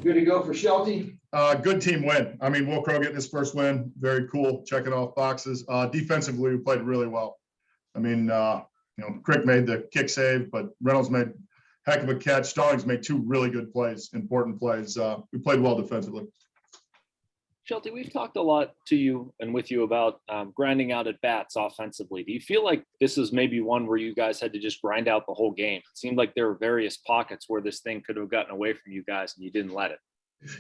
Good to go for Shelton. Good team win. I mean, Will Crow getting his first win. Very cool. Checking off boxes. Defensively, we played really well. I mean, Crick made the kick save, but Reynolds made a heck of a catch. Stallins made two really good plays, important plays. We played well defensively. Shelton, we've talked a lot to you and with you about grinding out at bats offensively. Do you feel like this is maybe one where you guys had to just grind out the whole game? It seemed like there were various pockets where this thing could have gotten away from you guys and you didn't let it.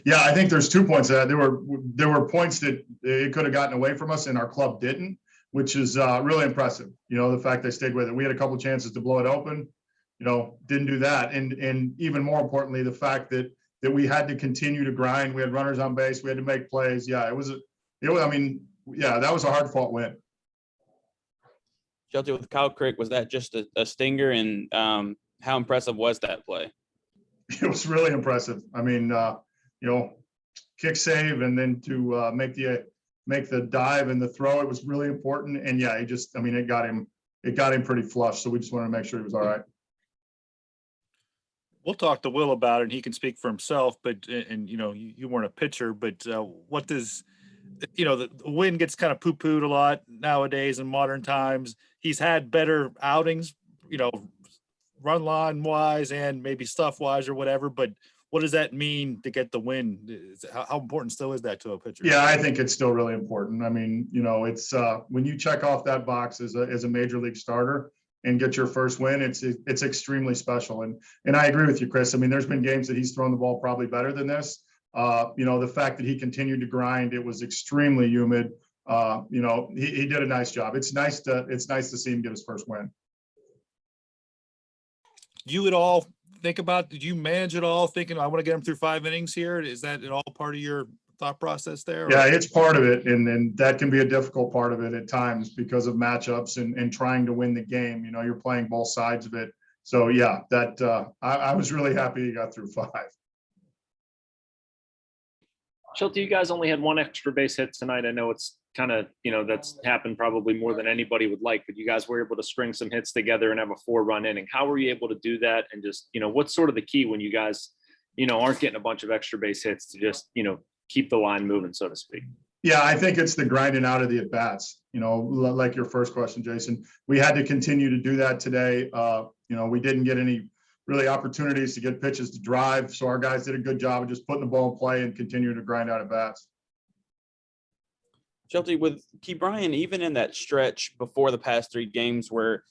Yeah, I think there's 2 points to that. There were points that it could have gotten away from us and our club didn't, which is really impressive. The fact they stayed with it. We had a couple chances to blow it open, didn't do that. And even more importantly, the fact that we had to continue to grind. We had runners on base. We had to make plays. Yeah, that was a hard fought win. Shelton, with Kyle Crick, was that just a stinger? And how impressive was that play? It was really impressive. I mean, kick save and then to make the dive and the throw, it was really important. And yeah, it got him pretty flush. So we just wanted to make sure he was all right. We'll talk to Will about it and he can speak for himself, but, you weren't a pitcher, but what does, the win gets kind of poo-pooed a lot nowadays in modern times. He's had better outings, run line wise and maybe stuff wise or whatever, but what does that mean to get the win? How important still is that to a pitcher? Yeah, I think it's still really important. I mean, it's when you check off that box as a major league starter and get your first win, it's extremely special. And I agree with you, Chris. I mean, there's been games that he's thrown the ball probably better than this. The fact that he continued to grind, it was extremely humid. He did a nice job. It's nice to see him get his first win. You at all think about, did you manage it all thinking, I want to get him through 5 innings here? Is that at all part of your thought process there? Yeah, it's part of it. And that can be a difficult part of it at times because of matchups and trying to win the game. You're playing both sides of it. So yeah, I was really happy he got through 5. Shelton, you guys only had 1 extra base hit tonight. I know it's kind of, that's happened probably more than anybody would like, but you guys were able to string some hits together and have a 4-run inning. How were you able to do that? And just, what's sort of the key when you guys, aren't getting a bunch of extra base hits to just, keep the line moving, so to speak? Yeah, I think it's the grinding out of the at-bats, like your first question, Jason. We had to continue to do that today. We didn't get any really opportunities to get pitches to drive. So our guys did a good job of just putting the ball in play and continuing to grind out at-bats. Shelton, with Key Bryan, even in that stretch before the past 3 games where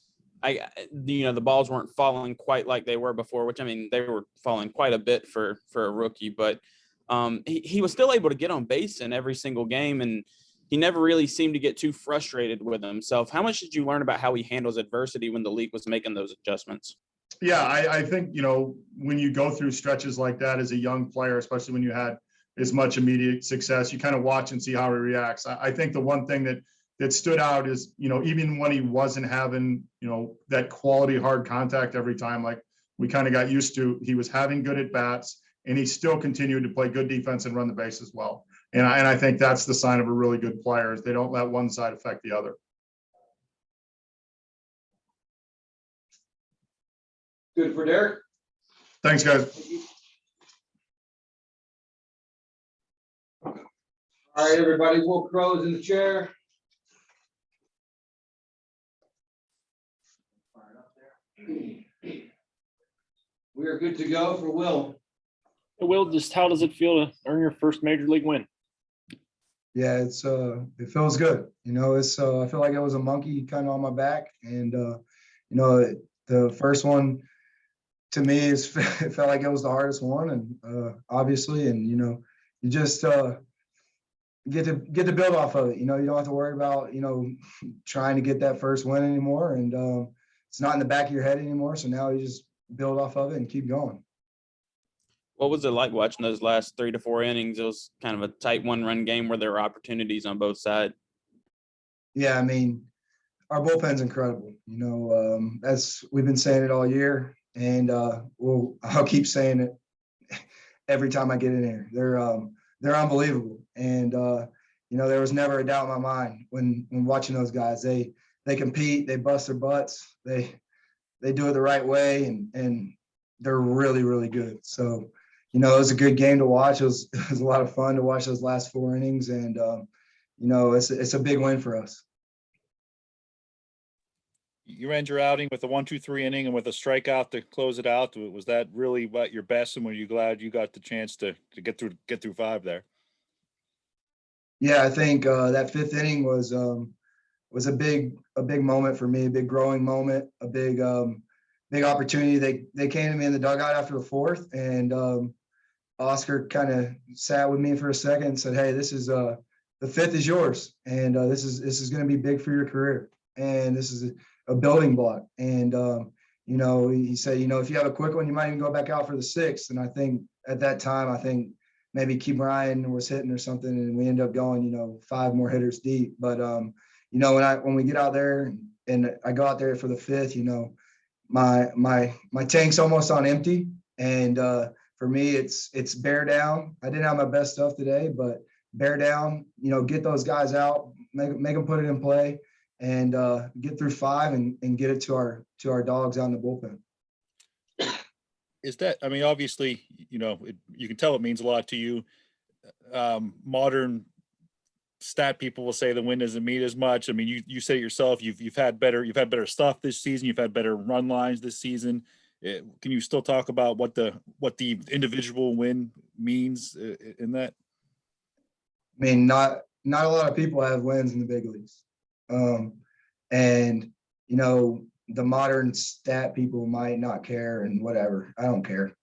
the balls weren't falling quite like they were before, which, I mean, they were falling quite a bit for a rookie, but he was still able to get on base in every single game, and he never really seemed to get too frustrated with himself. How much did you learn about how he handles adversity when the league was making those adjustments? Yeah, I think, when you go through stretches like that as a young player, especially when you had as much immediate success, you kind of watch and see how he reacts. I think the one thing that stood out is, even when he wasn't having, that quality hard contact every time, like we kind of got used to, he was having good at bats and he still continued to play good defense and run the base as well. And I think that's the sign of a really good player is they don't let one side affect the other. Good for Derek. Thanks, guys. All right, everybody. Will Crow's in the chair. We are good to go for Will. Will, just how does it feel to earn your first major league win? Yeah, it feels good. I feel like it was a monkey kind of on my back, and the first one to me it felt like it was the hardest one, and obviously, and you just get to build off of it. You don't have to worry about trying to get that first win anymore, and it's not in the back of your head anymore. So now you just build off of it and keep going. What was it like watching those last 3 to 4 innings? It was kind of a tight 1-run game where there were opportunities on both sides. Yeah, I mean, our bullpen's incredible. As we've been saying it all year, and I'll keep saying it every time I get in here. They're unbelievable, and there was never a doubt in my mind when watching those guys. They compete, they bust their butts, they they do it the right way, and they're really, really good. So, you know, it was a good game to watch. It was a lot of fun to watch those last 4 innings, and you know, it's a big win for us. You end your outing with a 1-2-3 inning and with a strikeout to close it out. Was that really what your best, and were you glad you got the chance to get through 5 there? Yeah, I think that 5th inning was a big moment for me, a big growing moment, a big opportunity. They came to me in the dugout after the 4th, and Oscar kind of sat with me for a second and said, "Hey, this is the 5th is yours, and this is going to be big for your career, and this is a building block." And you know, he said, you know, if you have a quick one, you might even go back out for the 6th. And I think at that time, I think maybe Keith Ryan was hitting or something, and we ended up going, you know, 5 more hitters deep. But you know, when we get out there and I go out there for the 5th, you know, my tank's almost on empty, and for me, it's bear down. I didn't have my best stuff today, but bear down, you know, get those guys out, make them put it in play, and get through 5 and get it to our dogs out in the bullpen. Is that, I mean, obviously, you know, you can tell it means a lot to you. Modern stat people will say the win doesn't mean as much. I mean, you say it yourself, you've had better stuff this season. You've had better run lines this season. Can you still talk about what the individual win means in that? I mean, not a lot of people have wins in the big leagues. And, you know, the modern stat people might not care, and whatever. I don't care.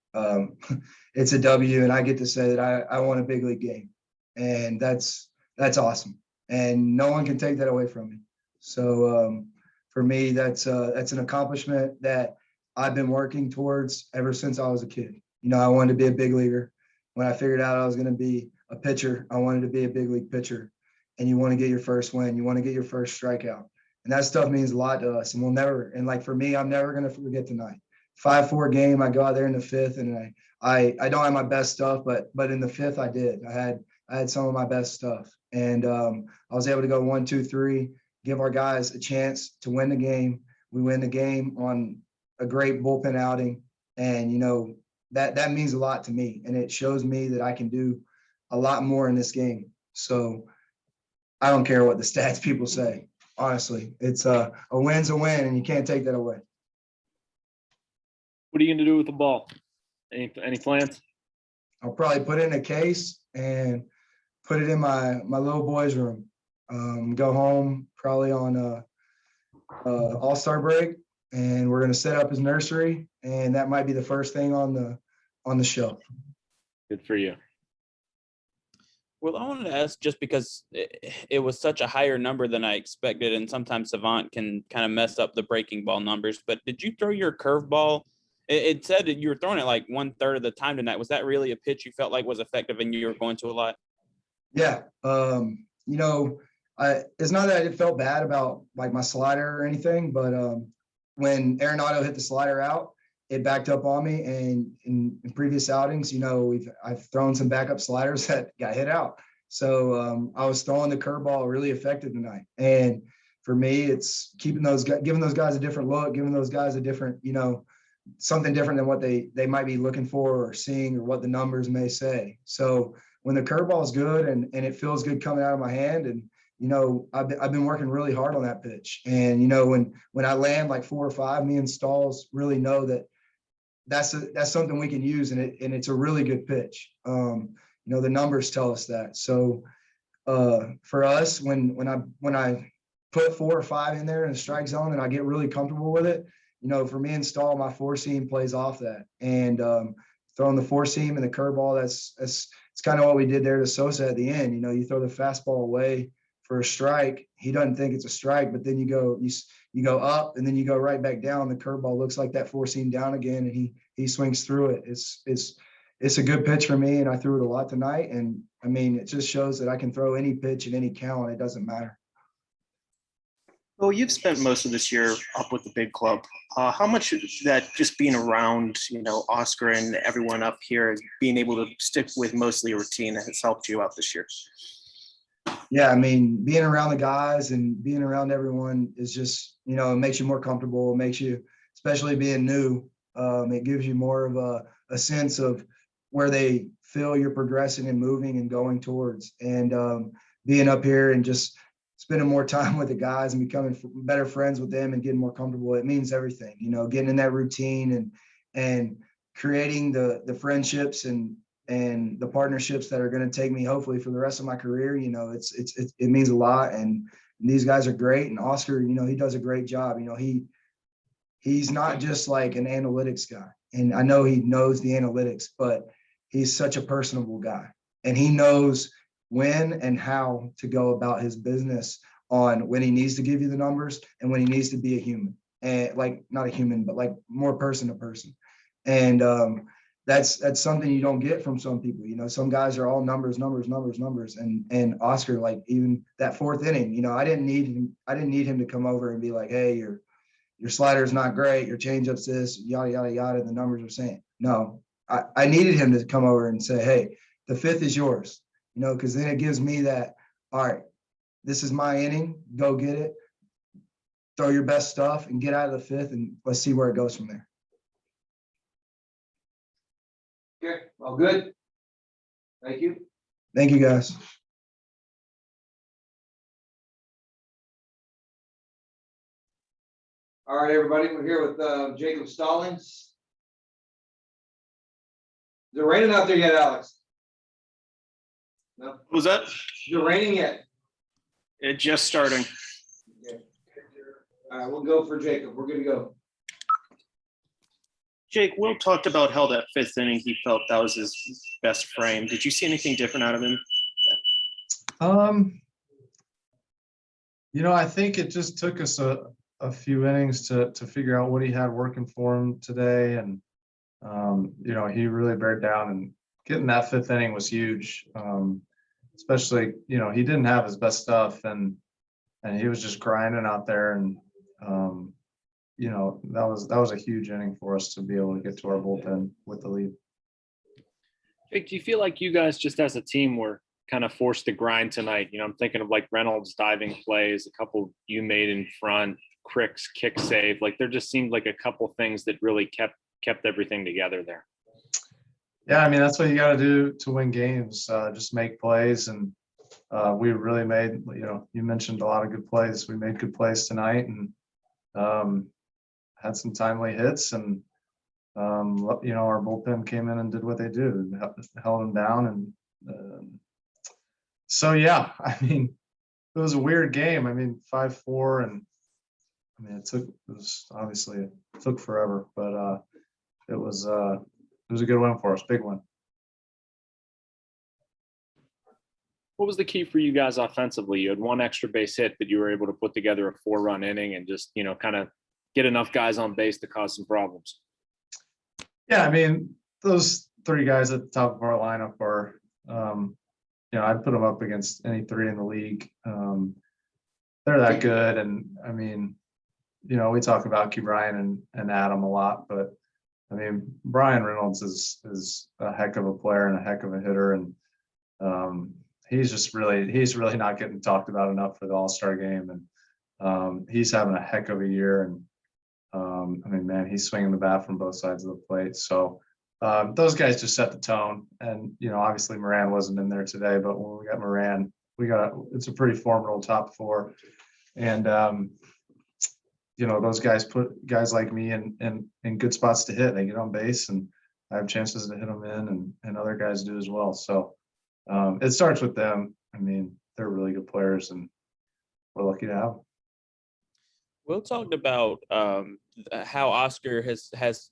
It's a W, and I get to say that I won a big league game, and that's awesome. And no one can take that away from me. So for me, that's an accomplishment that I've been working towards ever since I was a kid. You know, I wanted to be a big leaguer. When I figured out I was going to be a pitcher, I wanted to be a big league pitcher. And you want to get your first win. You want to get your first strikeout. And that stuff means a lot to us. And we'll never, and like for me, I'm never going to forget tonight. 5-4 game, I go out there in the 5th, and I don't have my best stuff, but in the 5th I did. I had some of my best stuff. And I was able to go 1-2-3, give our guys a chance to win the game. We win the game on a great bullpen outing. And, you know, that means a lot to me. And it shows me that I can do a lot more in this game. So I don't care what the stats people say. Honestly, it's a win's a win, and you can't take that away. What are you going to do with the ball? Any plans? I'll probably put it in a case and put it in my little boy's room. Go home probably on All-Star break, and we're going to set up his nursery, and that might be the first thing on the shelf. Good for you. Well, I wanted to ask, just because it was such a higher number than I expected, and sometimes Savant can kind of mess up the breaking ball numbers, but did you throw your curveball? It said that you were throwing it like 1/3 of the time tonight. Was that really a pitch you felt like was effective and you were going to a lot? Yeah. You know, it's not that it felt bad about like my slider or anything, but when Arenado hit the slider out, it backed up on me. And in previous outings, you know, I've thrown some backup sliders that got hit out. So I was throwing the curveball really effective tonight. And for me, it's giving those guys a different look, giving those guys a different, you know, something different than what they might be looking for or seeing, or what the numbers may say. So when the curveball is good and it feels good coming out of my hand, and you know, I've been working really hard on that pitch. And you know, when I land like 4 or 5, me and Stalls really know that that's something we can use, and it's a really good pitch. You know, the numbers tell us that. So for us, when I put 4 or 5 in there in the strike zone and I get really comfortable with it, you know, for me and Stall, my 4-seam plays off that. And throwing the 4-seam and the curveball, it's kind of what we did there to Sosa at the end. You know, you throw the fastball away for a strike. He doesn't think it's a strike, but then you go up and then you go right back down. The curveball looks like that 4-seam down again, and he swings through it. It's a good pitch for me, and I threw it a lot tonight. And I mean, it just shows that I can throw any pitch at any count. It doesn't matter. Well, you've spent most of this year up with the big club. How much that just being around, you know, Oscar and everyone up here, being able to stick with mostly a routine, has helped you out this year? Yeah, I mean, being around the guys and being around everyone is just, you know, it makes you more comfortable. It makes you, especially being new. It gives you more of a sense of where they feel you're progressing and moving and going towards. And being up here and just spending more time with the guys and becoming better friends with them and getting more comfortable, it means everything, you know, getting in that routine and creating the friendships and the partnerships that are going to take me hopefully for the rest of my career. You know, it means a lot. And these guys are great. And Oscar, you know, he does a great job. You know, he's not just like an analytics guy. And I know he knows the analytics, but he's such a personable guy. And he knows when and how to go about his business on when he needs to give you the numbers and when he needs to be a human. And like, not a human, but like more person to person. And that's something you don't get from some people. You know, some guys are all numbers. And Oscar, like even that fourth inning, you know, I didn't need him to come over and be like, hey, your slider is not great, your changeup's this, yada, yada, yada, the numbers are saying. No, I needed him to come over and say, hey, the fifth is yours, you know, because then it gives me that, all right, this is my inning, go get it, throw your best stuff and get out of the fifth and let's see where it goes from there. Okay, all good. Thank you. Thank you, guys. All right, everybody, we're here with Jacob Stallins. Is it raining out there yet, Alex? No, What was that? is it raining yet? It just starting. Okay. All right, we'll go for Jacob. We're good to go. Jake, Will talked about how that fifth inning, he felt that was his best frame. Did you see anything different out of him? You know, I think it just took us a few innings to figure out what he had working for him today. And, you know, he really bared down, and getting that fifth inning was huge. Especially, you know, he didn't have his best stuff and he was just grinding out there. And, you know, that was a huge inning for us to be able to get to our bullpen with the lead. Jake, do you feel like you guys just as a team were kind of forced to grind tonight? You know, I'm thinking of like Reynolds diving plays, a couple you made in front, Crick's kick save. Like there just seemed like a couple things that really kept everything together there. Yeah, I mean, that's what you got to do to win games. Just make plays. And we really made, you know, you mentioned a lot of good plays. We made good plays tonight and had some timely hits. And, you know, our bullpen came in and did what they do, held them down. And so, yeah, I mean, it was a weird game. I mean, 5-4, and I mean, it took forever, but it was a good win for us, big win. What was the key for you guys offensively? You had one extra base hit that you were able to put together a 4-run inning and just, you know, kind of get enough guys on base to cause some problems. Yeah, I mean, those three guys at the top of our lineup are, you know, I'd put them up against any three in the league. They're that good. And I mean, you know, we talk about Key Bryan and Adam a lot, but I mean, Brian Reynolds is a heck of a player and a heck of a hitter. And he's really not getting talked about enough for the All-Star game. And he's having a heck of a year. And I mean, man, he's swinging the bat from both sides of the plate. So those guys just set the tone. And, you know, obviously Moran wasn't in there today, but when we got Moran, it's a pretty formidable top four. And, you know, those guys put guys like me in good spots to hit. They get on base and I have chances to hit them in, and other guys do as well. So it starts with them. I mean, they're really good players and we're lucky to have them. Will talked about how Oscar has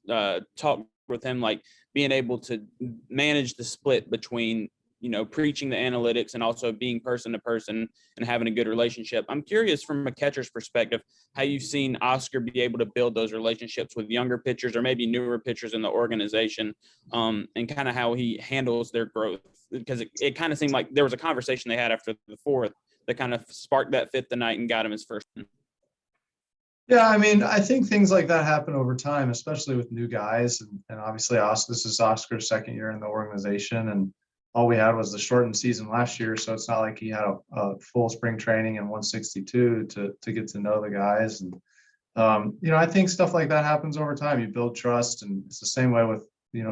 talked with him, like being able to manage the split between, you know, preaching the analytics and also being person to person and having a good relationship. I'm curious from a catcher's perspective, how you've seen Oscar be able to build those relationships with younger pitchers or maybe newer pitchers in the organization, and kind of how he handles their growth. Because it kind of seemed like there was a conversation they had after the fourth that kind of sparked that fifth tonight and got him his first. Yeah, I mean, I think things like that happen over time, especially with new guys. And obviously, this is Oscar's second year in the organization, and all we had was the shortened season last year. So it's not like he had a full spring training in 162 to get to know the guys. And I think stuff like that happens over time. You build trust, and it's the same way with,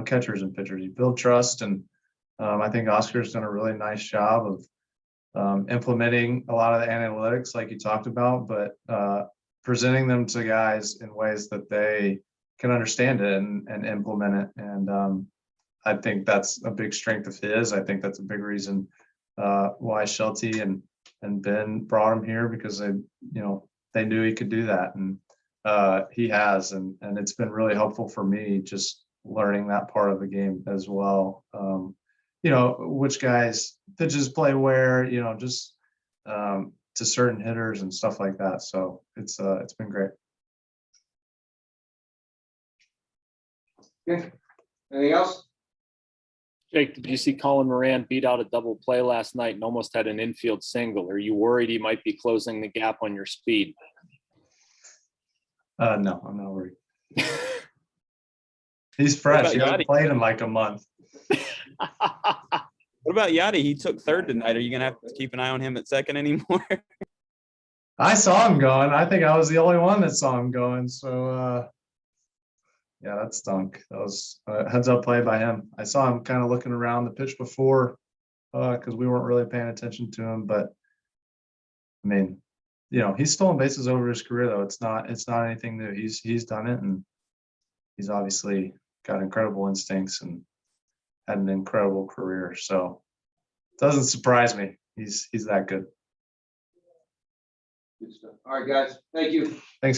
catchers and pitchers. You build trust, and I think Oscar's done a really nice job of implementing a lot of the analytics like you talked about, but presenting them to guys in ways that they can understand it and implement it. And I think that's a big strength of his. I think that's a big reason why Shelty and Ben brought him here, because they knew he could do that, and he has, and it's been really helpful for me just learning that part of the game as well. Which guys pitches play where, just to certain hitters and stuff like that. So it's been great. Okay. Anything else? Jake, did you see Colin Moran beat out a double play last night and almost had an infield single? Are you worried he might be closing the gap on your speed? No, I'm not worried. He's fresh. He hasn't played in like a month. What about Yachty? He took third tonight. Are you gonna have to keep an eye on him at second anymore? I saw him going. I think I was the only one that saw him going. So yeah, that stunk. That was a heads up play by him. I saw him kind of looking around the pitch before because we weren't really paying attention to him. But I mean, he's stolen bases over his career though. It's not anything new. He's done it, and he's obviously got incredible instincts and had an incredible career. So it doesn't surprise me. He's that good. Good stuff. All right, guys. Thank you. Thanks.